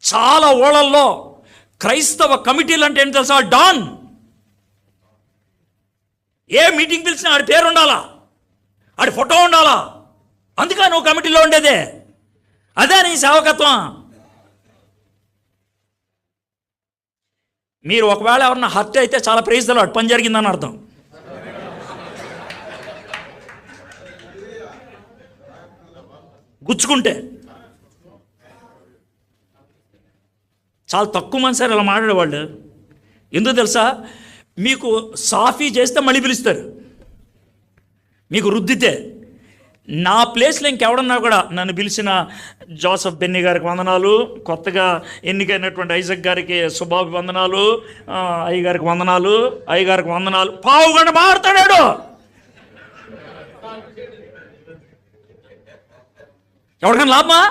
చాలా ఊళ్ళల్లో క్రైస్తవ కమిటీలు అంటే ఏంటి తెలుసా? డాన్. ఏ మీటింగ్ పిలిచినా ఆడి పేరు ఉండాలా, ఆడి ఫోటో ఉండాలా. అందుకే నువ్వు కమిటీలో ఉండేదే. అదే నీ సేవకత్వం. మీరు ఒకవేళ ఎవరన్నా హర్ట్ అయితే చాలా ప్రైజ్ ద లార్డ్, పని జరిగిందని అర్థం. గుచ్చుకుంటే చాలా తక్కువ మంది సార్ ఇలా మాట్లాడేవాళ్ళు. ఎందుకు తెలుసా? మీకు సాఫీ చేస్తే మళ్ళీ పిలుస్తారు, మీకు రుద్దితే. నా ప్లేస్లో ఇంకెవడన్నా కూడా నన్ను పిలిచిన జోసఫ్ బెన్నీ గారికి వందనాలు, కొత్తగా ఎన్నికైనటువంటి ఐజక్ గారికి శుభాభివందనాలు, అయ్యగారికి వందనాలు, అయ్యగారికి వందనాలు. పావుగంట మారుతాడాడు. ఎవరికైనా లాభమా?